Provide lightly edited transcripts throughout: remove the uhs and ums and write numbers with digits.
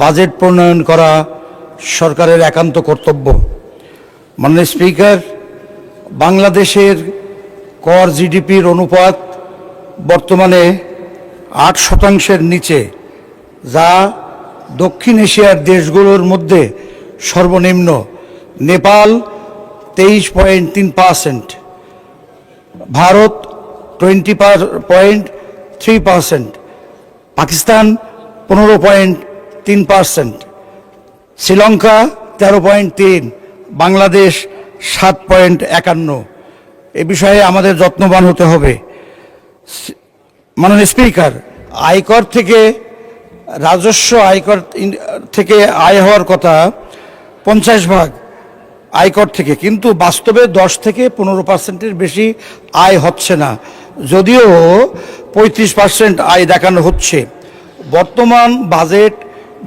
Budget প্রণয়ন করা সরকারের একান্ত কর্তব্য। মাননীয় স্পিকার, বাংলাদেশের কর জিডিপির অনুপাত বর্তমানে 8% নিচে, যা দক্ষিণ এশিয়ার দেশগুলোর মধ্যে সর্বনিম্ন। নেপাল 23.3%, ভারত 20.3%, পাকিস্তান 15.3%, শ্রীলঙ্কা 13.3, বাংলাদেশ 7.51। এ বিষয়ে আমাদের যত্নবান হতে হবে। মাননীয় স্পিকার, আয়কর থেকে রাজস্ব আয়কর থেকে আয় হওয়ার কথা 50% আয়কর থেকে, কিন্তু বাস্তবে 10 থেকে 15%-এর বেশি আয় হচ্ছে না, যদিও 35% আয় দেখানো হচ্ছে। বর্তমান বাজেট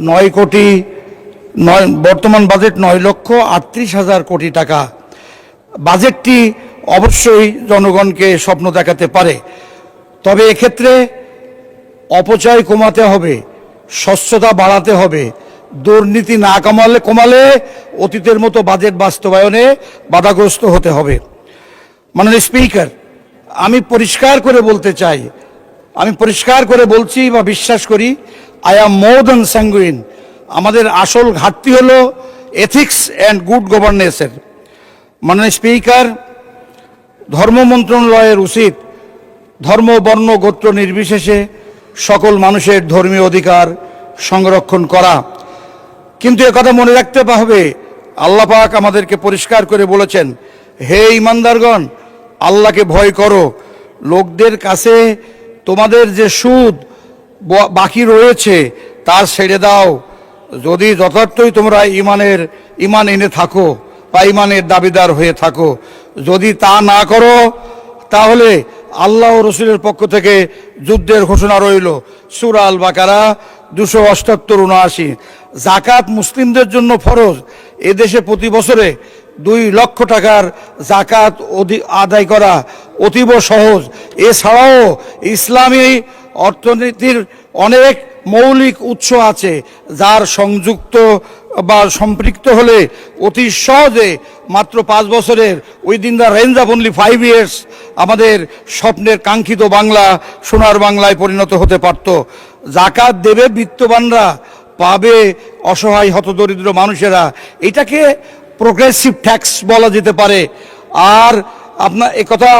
9,38,00,000 কোটি টাকা। বাজেটটি অবশ্যই জনগণকে স্বপ্ন দেখাতে পারে, তবে এক্ষেত্রে অপচয় কমাতে হবে, স্বচ্ছতা বাড়াতে হবে, দুর্নীতি না কমালে অতীতের মতো বাজেট বাস্তবায়নে বাধাগ্রস্ত হতে হবে। মাননীয় স্পিকার, আমি পরিষ্কার করে বলতে চাই, আমি পরিষ্কার করে বলছি বা বিশ্বাস করি, I am more than sanguine. আমাদের আসল ঘাটতি হলো এথিক্স অ্যান্ড গুড গভর্নেন্সের। মাননীয় স্পিকার, ধর্ম মন্ত্রণালয়ের উচিত ধর্ম, বর্ণ, গোত্র নির্বিশেষে সকল মানুষের ধর্মীয় অধিকার সংরক্ষণ করা। কিন্তু একথা মনে রাখতে হবে, আল্লাহ পাক আমাদেরকে পরিষ্কার করে বলেছেন, হে ঈমানদারগণ, আল্লাহকে ভয় করো। লোকদের কাছে তোমাদের যে সুদ বাকি রয়েছে তা ছেড়ে দাও, যদি যথার্থই তোমরা ইমান এনে থাকো বা ইমানের দাবিদার হয়ে থাকো। যদি তা না করো তাহলে আল্লাহ ও রসুলের পক্ষ থেকে যুদ্ধের ঘোষণা রইল। সূরা আল বাকারা 278-79। জাকাত মুসলিমদের জন্য ফরজ। এদেশে প্রতি বছরে 2 লক্ষ টাকার জাকাত আদায় করা অতীব সহজ। এছাড়াও ইসলামী অর্থনীতির অনেক মৌলিক উৎস আছে, যার সংযুক্ত বা সম্পৃক্ত হলে অতি সহজে মাত্র 5 বছরের, within the range of only 5 years, আমাদের স্বপ্নের কাঙ্ক্ষিত বাংলা সোনার বাংলায় পরিণত হতে পারত। জাকাত দেবে বিত্তবানরা, পাবে অসহায় হতদরিদ্র মানুষেরা। এটাকে প্রোগ্রেসিভ ট্যাক্স বলা যেতে পারে। আর আপনার একথা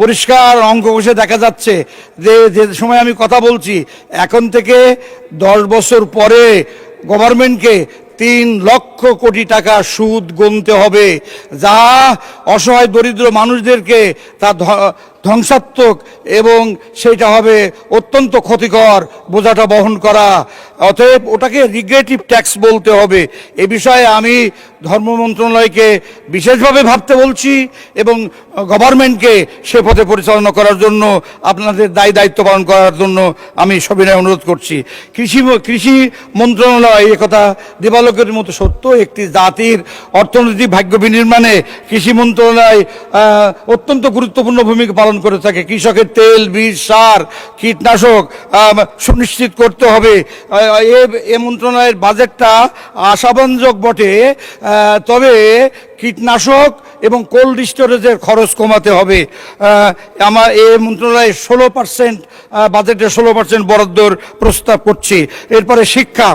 পরিষ্কার অঙ্ক কষে দেখা যাচ্ছে যে সময় আমি কথা বলছি, এখন থেকে 10 বছর পরে গভর্নমেন্টকে 3 লক্ষ কোটি টাকা সুদ গুনতে হবে, যা অসহায় দরিদ্র মানুষদেরকে তা ধ্বংসাত্মক, এবং সেইটা হবে অত্যন্ত ক্ষতিকর বোঝাটা বহন করা। অতএব ওটাকে রিগ্রেটিভ ট্যাক্স বলতে হবে। এ বিষয়ে আমি ধর্ম মন্ত্রণালয়কে বিশেষভাবে ভাবতে বলছি এবং গভর্নমেন্টকে সে পথে পরিচালনা করার জন্য, আপনাদের দায়িত্ব পালন করার জন্য আমি সবিনয় অনুরোধ করছি। কৃষি মন্ত্রণালয়, একথা দেবালোকের মতো সত্য, একটি জাতির অর্থনৈতিক ভাগ্য বিনির্মাণে কৃষি মন্ত্রণালয় অত্যন্ত গুরুত্বপূর্ণ ভূমিকা পালন করে থাকে। কৃষকের তেল, বীজ, সার, কীটনাশক সুনিশ্চিত করতে হবে। এ মন্ত্রণালয়ের বাজেটটা আশাব্যঞ্জক বটে, তবে কীটনাশক এবং কোল্ড স্টোরেজের খরচ কমাতে হবে। আমার এই মন্ত্রণালয়ে 16% বাজেটে 16% বরাদ্দর প্রস্তাব করছি। এরপরে শিক্ষা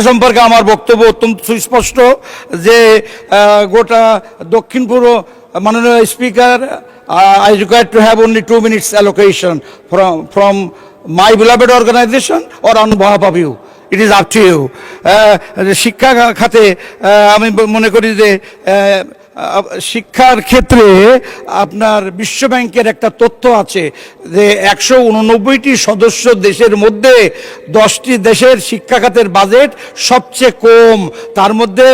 সম্পর্কে আমার বক্তব্য অত্যন্ত সুস্পষ্ট যে গোটা দক্ষিণ পূর্ব, মাননীয় speaker, I require to have only 2 minutes allocation from my beloved organization or on behalf of you. It is up to you. শিক্ষা খাতে আমি মনে করি যে শিক্ষার ক্ষেত্রে আপনার বিশ্ব ব্যাংকের একটা তথ্য আছে যে 189টি সদস্য দেশের মধ্যে 10টি দেশের শিক্ষা খাতের বাজেট সবচেয়ে কম, তার মধ্যে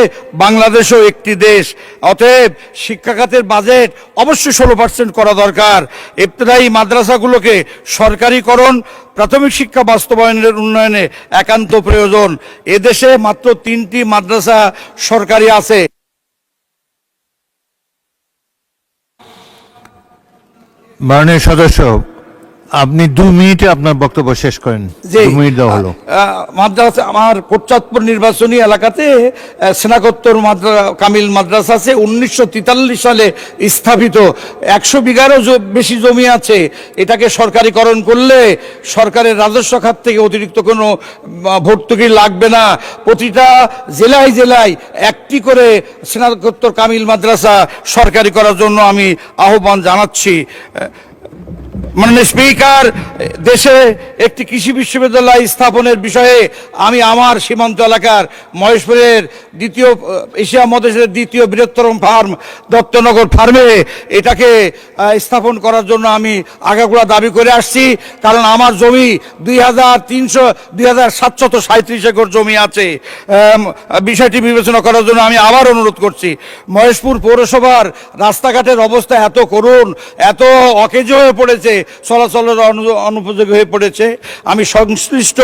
বাংলাদেশও একটি দেশ। অতএব শিক্ষা খাতের বাজেট অবশ্যই 16% করা দরকার। ইবতদায়ী মাদ্রাসাগুলোকে সরকারিকরণ, প্রাথমিক শিক্ষা বাস্তবায়নের উন্নয়নে একান্ত প্রয়োজন। এদেশে মাত্র 3টি মাদ্রাসা সরকারি আছে। মাননীয় সদস্য, আপনি 2 মিনিটে আপনার বক্তব্য শেষ করেন। 2 মিনিট দেওয়া হলো। মাদ্রাসা আমার কোটচাঁদপুর নির্বাচনী এলাকাতে স্নাতকোত্তর কামিল মাদ্রাসা আছে, 1943 সালে স্থাপিত। 100 বিঘারও বেশি জমি আছে। এটাকে সরকারিকরণ করলে সরকারের রাজস্ব খাত থেকে অতিরিক্ত কোনো ভর্তুকি লাগবে না। প্রতিটা জেলায় জেলায় একটি করে স্নাতকোত্তর কামিল মাদ্রাসা সরকারি করার জন্য আমি আহ্বান জানাচ্ছি। মাননীয় স্পিকার, দেশে একটি কৃষি বিশ্ববিদ্যালয় স্থাপনের বিষয়ে আমি আমার সীমান্ত এলাকার মহেশপুরের এশিয়া মহাদেশের দ্বিতীয় বৃহত্তম ফার্ম দত্তনগর ফার্মে এটাকে স্থাপন করার জন্য আমি আগাগোড়া দাবি করে আসছি। কারণ আমার জমি 2737 একর জমি আছে। বিষয়টি বিবেচনা করার জন্য আমি আবার অনুরোধ করছি। মহেশপুর পৌরসভার রাস্তাঘাটের অবস্থা এত করুণ, এত অকেজো হয়ে পড়েছে, চলাচলের অনুপযোগী হয়ে পড়েছে। আমি সংশ্লিষ্ট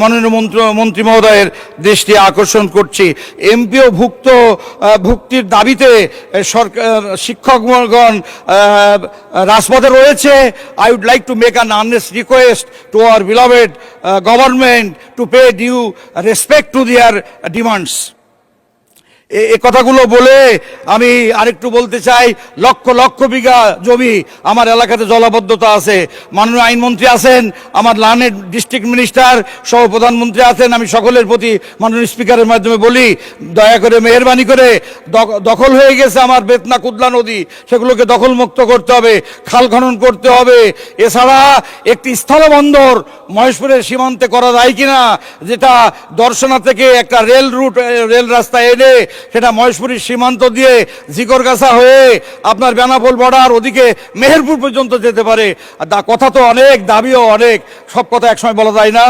মাননীয় মন্ত্রী মহোদয়ের দৃষ্টি আকর্ষণ করছি। এমপিও ভুক্তির দাবিতে সরকার শিক্ষকগণ রাজপথে রয়েছে। I would like to make an earnest request to our beloved government to pay due respect to their demands. এই কথাগুলো বলে আমি আরেকটু বলতে চাই, লক্ষ লক্ষ বিঘা জমি আমার এলাকাতে জলাবদ্ধতা আছে। মাননীয় আইনমন্ত্রী আছেন, আমার লানের ডিস্ট্রিক্ট মিনিস্টার সহ প্রধানমন্ত্রী আছেন। আমি সকলের প্রতি মাননীয় স্পিকারের মাধ্যমে বলি, দয়া করে মেহেরবানি করে দখল হয়ে গেছে আমার বেতনা কুদলা নদী, সেগুলোকে দখলমুক্ত করতে হবে, খাল খনন করতে হবে। এছাড়া একটি স্থলবন্দর মহেশপুরের সীমান্তে করা যায় কিনা, যেটা দর্শনা থেকে একটা রেল রাস্তা এনে সেটা মহেশপুরের সীমান্ত দিয়ে জিকরগাছা হয়ে আপনার বেনাপোল বর্ডার ওদিকে মেহেরপুর পর্যন্ত যেতে পারে। কথা তো অনেক, দাবিও অনেক, সব কথা একসময় বলা যায় না।